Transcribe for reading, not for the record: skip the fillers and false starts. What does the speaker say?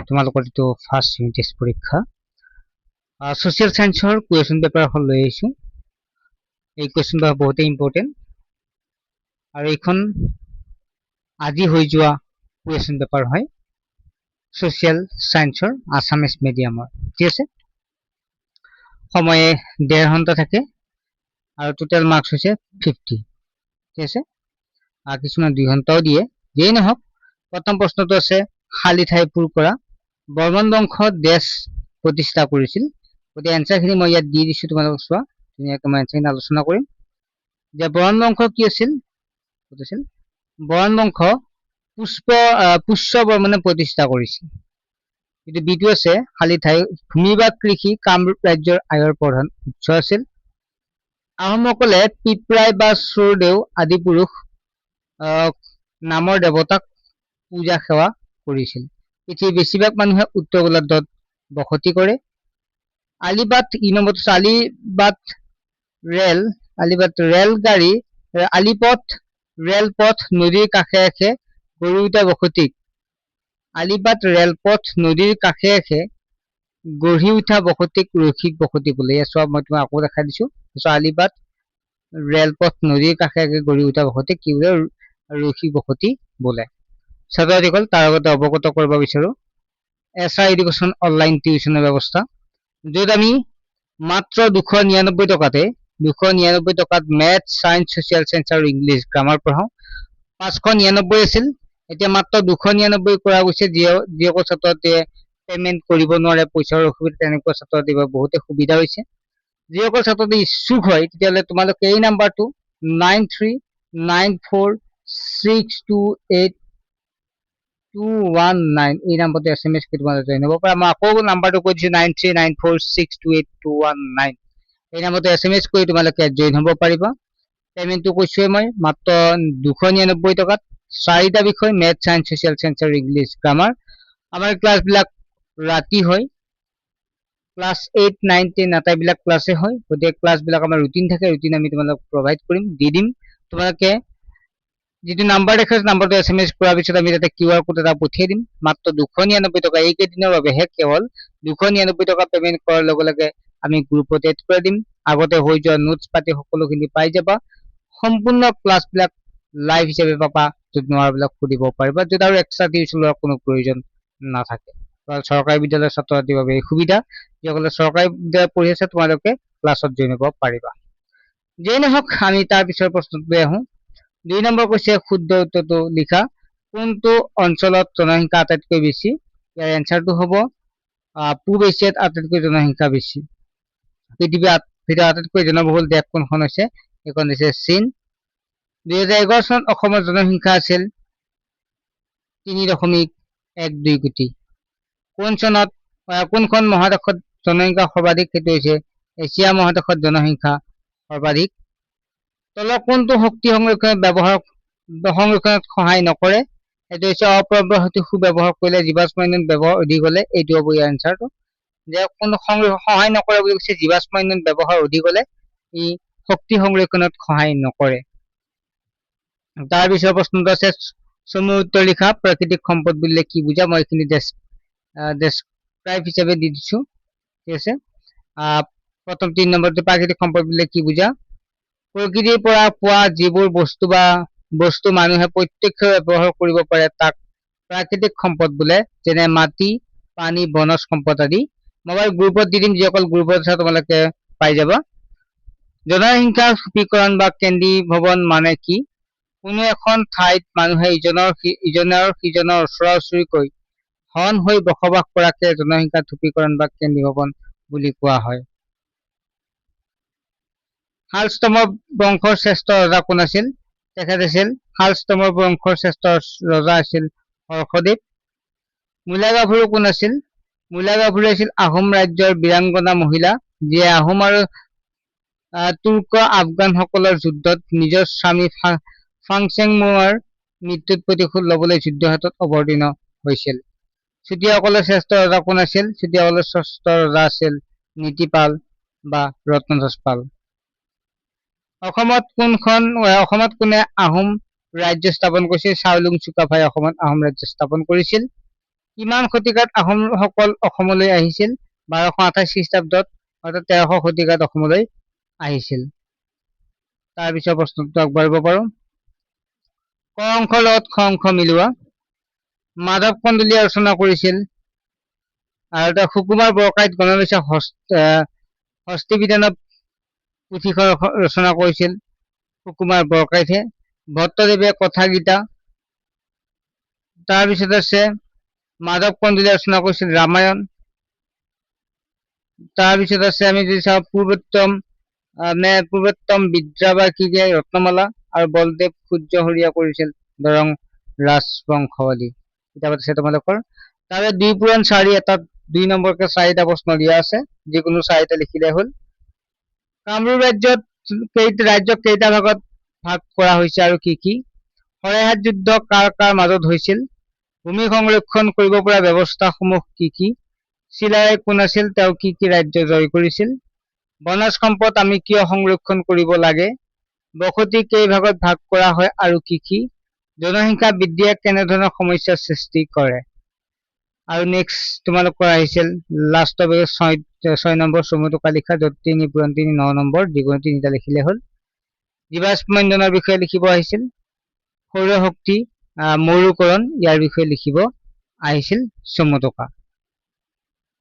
তোমালোকৰ এইটো first unit test পৰীক্ষা সোশ্যাল সায়েন্সৰ কুৱেশ্যন পেপাৰ এখন লৈ আহিছোঁ। এই কুৱেশ্যন পেপাৰ বহুতেই ইম্পৰ্টেণ্ট আৰু এইখন আজি হৈ যোৱা কুৱেশ্যন পেপাৰ হয় সোশ্যাল সায়েন্সৰ আছামিজ মিডিয়ামৰ। ঠিক আছে, সময়ে 1.5 ঘণ্টা থাকে আৰু টোটেল মাৰ্কস হৈছে 50। ঠিক আছে, আৰু কিছুমান 2 ঘণ্টাও দিয়ে। যেই নহওক, প্ৰথম প্ৰশ্নটো আছে খালী ঠাই পূৰ কৰা। বৰ্মন বংশ দেশ প্ৰতিষ্ঠা কৰিছিল। গতিকে এনচাৰখিনি মই ইয়াত দি দিছোঁ, তোমালোকক চোৱা ধুনীয়াকৈ মই এনচাৰখিনি আলোচনা কৰিম। যে বৰ্মন বংশ কি আছিল? বৰ্মন বংশ পুষ্য বৰ্মনে প্ৰতিষ্ঠা কৰিছিল। কিন্তু বিটো আছে খালী ঠাই ভূমি বা কৃষি কামৰূপ ৰাজ্যৰ আয়ৰ প্ৰধান উৎস আছিল। আহোমসকলে পিপৰাই বা চোৰদেউ আদি পুৰুষ নামৰ দেৱতাক পূজা সেৱা কৰিছিল। পৃথিৱীৰ বেছিভাগ মানুহে উত্তৰ গোলাৰ্ধত বসতি কৰে। আলিবাট ৰেলপথ নদীৰ কাষে কাষে গঢ়ি উঠা বসতিক ৰৈখিক বসতি বোলে। চোৱা মই তোমাক আকৌ দেখাই দিছো। আলিবাট ৰেলপথ নদীৰ কাষে কাষে গঢ়ি উঠা বসতিক কি বোলে? ৰৈখিক বসতি বোলে। ছাত্ৰ-ছাত্ৰীসকল তাৰ আগতে অৱগত কৰিব বিচাৰো SR এডুকেশ্যন অনলাইন টিউচনৰ ব্যৱস্থা, য'ত আমি মাত্ৰ 299 টকাত মেথ, সায়েন্স, সোশ্যাল সায়েন্স আৰু ইংলিছ গ্ৰামাৰ পঢ়াওঁ। 599 আছিল, এতিয়া মাত্ৰ 299 কৰা গৈছে। যিসকল ছাত্ৰ-ছাত্ৰীয়ে পেমেন্ট কৰিব নোৱাৰে, পইচাৰ অসুবিধা, তেনেকুৱা ছাত্ৰ-ছাত্ৰীৰ বহুতে সুবিধা হৈছে। যিসকল ছাত্ৰ-ছাত্ৰী ইচ্ছুক হয়, তেতিয়াহ'লে তোমালোকে এই নাম্বাৰটো 9394628219 এই নাম্বাৰটো SMS কৰি তোমালোকে জইন হ'ব পাৰা। মই আকৌ নাম্বাৰটো কৈ দিছো 9394628219 এই নাম্বাৰটো SMS কৰি তোমালোকে জইন হ'ব পাৰিবা। পেমেন্টটো কৈছোৱে মই মাত্ৰ 299 টকাত। 4টা বিষয় মেথ, সায়েন্স, সোশ্যাল সায়েন্স আৰু ইংলিছ গ্ৰামাৰ। আমাৰ ক্লাছবিলাক ৰাতি হয়। ক্লাছ 8, 9, 10 আটাইবিলাক ক্লাছে হয়। গতিকে ক্লাছবিলাক আমাৰ ৰুটিন থাকে, ৰুটিন আমি তোমালোকক প্ৰভাইড কৰিম, দি দিম। তোমালোকে যিটো নাম্বাৰ দেখাইছে নাম্বাৰটো SMS কৰাৰ পিছত আমি তাতে QR কোড এটা পঠিয়াই দিম। মাত্ৰ 299 টকা, এইকেইদিনৰ বাবেহে কেৱল 299 টকা পেমেন্ট কৰাৰ লগে লগে আমি গ্ৰুপত এড কৰি দিম। আগতে হৈ যোৱা নোটছ পাতি সকলোখিনি পাই যাবা। সম্পূৰ্ণ ক্লাছবিলাক লাইভ হিচাপে পাবা, য'ত নোৱাৰাবিলাক সুধিব পাৰিবা, য'ত আৰু এক্সট্ৰা টিউচন লোৱাৰ কোনো প্ৰয়োজন নাথাকে। চৰকাৰী বিদ্যালয়ৰ ছাত্ৰ-ছাত্ৰীৰ বাবে এই সুবিধা। যিসকলে চৰকাৰী বিদ্যালয়ত পঢ়ি আছে তোমালোকে ক্লাছত জইন হ'ব পাৰিবা। যেই নহওক, আমি তাৰ পিছৰ প্ৰশ্নটোলৈ আহোঁ। 2 নম্বৰ কৈছে শুদ্ধ উত্তৰটো লিখা। কোনটো অঞ্চলত জনসংখ্যা আটাইতকৈ বেছি? ইয়াৰ এনচাৰটো হ'ব পূব এছিয়াত আটাইতকৈ জনসংখ্যা বেছি। পৃথিৱীৰ ভিতৰত আটাইতকৈ জনবহুল দেশ কোনখন হৈছে? এইখন হৈছে চীন। 2011 চনত অসমৰ জনসংখ্যা আছিল 3.12 কোটি। কোনখন মহাদেশত জনসংখ্যা সৰ্বাধিক? সেইটো হৈছে এছিয়া মহাদেশত জনসংখ্যা সৰ্বাধিক। তলৰ কোনটো শক্তি সংৰক্ষণত সহায় নকৰে? এইটো হৈছে অপব্যয় শক্তি সুব্যৱহাৰ কৰিলে জীৱাশ্ম ইন্ধন ব্যৱহাৰ অধিক হলে। এইটো হ'ব ইয়াৰ এনচাৰটো, যে কোনো সহায় নকৰে বুলি কৈছে। জীৱাশ্ম ইন্ধন ব্যৱহাৰ অধিক হলে ই শক্তি সংৰক্ষণত সহায় নকৰে। তাৰ পিছৰ প্ৰশ্নটো আছে চমু উত্তৰ লিখা। প্ৰাকৃতিক সম্পদ বুলিলে কি বুজা? মই এইখিনি ডেছক্ৰাইব হিচাপে দি দিছো। ঠিক আছে, প্ৰথম 3 নম্বৰটো প্ৰাকৃতিক সম্পদ বুলিলে কি বুজা? প্ৰকৃতিৰ পৰা পোৱা যিবোৰ বস্তু মানুহে প্ৰত্যক্ষভাৱে ব্যৱহাৰ কৰিব পাৰে তাক প্ৰাকৃতিক সম্পদ বোলে, যেনে মাটি, পানী, বনজ সম্পদ আদি। মোবাইল গ্ৰুপত দি দিম, যিসকল গ্ৰুপত আছে তোমালোকে পাই যাবা। জনসংখ্যা ধ্ৰুৱীকৰণ বা কেন্দ্ৰীভৱন মানে কি? কোনো এখন ঠাইত মানুহে ইজনৰ সিজনৰ ওচৰা ওচৰিকৈ সন হৈ বসবাস কৰাকে জনসংখ্যা ধ্ৰুৱীকৰণ বা কেন্দ্ৰীভৱন বুলি কোৱা হয়। শালস্তম্ভ বংশৰ শ্ৰেষ্ঠ ৰজা কোন আছিল? তেখেত আছিল শালস্তম্ভ বংশৰ শ্ৰেষ্ঠ ৰজা আছিল হৰ্ষদেৱ। মূলা গাভৰু কোন আছিল? মূলা গাভৰু আছিল আহোম ৰাজ্যৰ বীৰাংগনা মহিলা, যিয়ে আহোম আৰু তুৰ্ক আফগান সকলৰ যুদ্ধত নিজৰ স্বামী ফাংচেংমুঙৰ মৃত্যুত প্ৰতিশোধ লবলৈ যুদ্ধক্ষেত্ৰত অৱতীৰ্ণ হৈছিল। চুতীয়াসকলৰ শ্ৰেষ্ঠ ৰজা কোন আছিল? চুতীয়াসকলৰ শ্ৰেষ্ঠ ৰজা আছিল নীতিপাল বা ৰত্নধ্বজ পাল। অসমত কোনে আহোম ৰাজ্য স্থাপন কৰিছিল? চাওলুং চুকাফাই অসমত আহোম ৰাজ্য স্থাপন কৰিছিল। কিমান শতিকাত আহোমসকল অসমলৈ আহিছিল? 1228 খ্ৰীষ্টাব্দত, অৰ্থাৎ 1300 শতিকাত অসমলৈ আহিছিল। তাৰ পিছৰ প্ৰশ্নটো আগবাঢ়িব পাৰো। ক অংশৰ লগত খ অংশ মিলোৱা। মাধৱ কন্দলীয়ে ৰচনা কৰিছিল। আৰু এটা সুকুমাৰ বৰকাইত গণবেশিক হস্তিবিধান পুথিখন ৰচনা কৰিছিল সুকুমাৰ বৰকাইতে। ভট্টদেৱে কথা গীতা। তাৰপিছত আছে মাধৱ কন্দলীয়ে ৰচনা কৰিছিল ৰামায়ণ। তাৰপিছত আছে আমি যদি চাওঁ পূৰ্বোত্তম বিদ্যা বা কি ৰত্নমালা, আৰু বলদেৱ সূৰ্য কৰিছিল দৰং ৰাজবংশাৱলী। কিতাপত আছে তোমালোকৰ। তাৰে 2 পূৰণ 4, এটাত 2 নম্বৰকে 4টা প্ৰশ্ন দিয়া আছে, যিকোনো 4টা লিখিলে হ'ল। কামৰূপ ৰাজ্যক কেইটা ভাগত ভাগ কৰা হৈছে আৰু কি কি? শৰাইঘাট যুদ্ধ কাৰ কাৰ মাজত হৈছিল? ভূমি সংৰক্ষণ কৰিব পৰা ব্যৱস্থাসমূহ কি কি? চিলাৰায় কোন আছিল? তেওঁ কি কি ৰাজ্য জয় কৰিছিল? বনজ সম্পদ আমি কিয় সংৰক্ষণ কৰিব লাগে? বসতি কেই ভাগত ভাগ কৰা হয় আৰু কি কি? জনসংখ্যা বৃদ্ধিয়ে কেনেধৰণৰ সমস্যাৰ সৃষ্টি কৰে? আৰু নেক্সট তোমালোকৰ আহিছিল লাষ্টৰ 6 নম্বৰ চমুটোকা লিখা, য'ত 3 পূৰণ 3 9 নম্বৰ, যিকোনো 3টা লিখিলে হ'ল। জীৱাশ্ম ইন্ধনৰ বিষয়ে লিখিব আহিছিল। সৌৰ শক্তি মৰুকৰণ, ইয়াৰ বিষয়ে লিখিব আহিছিল চমুটোকা।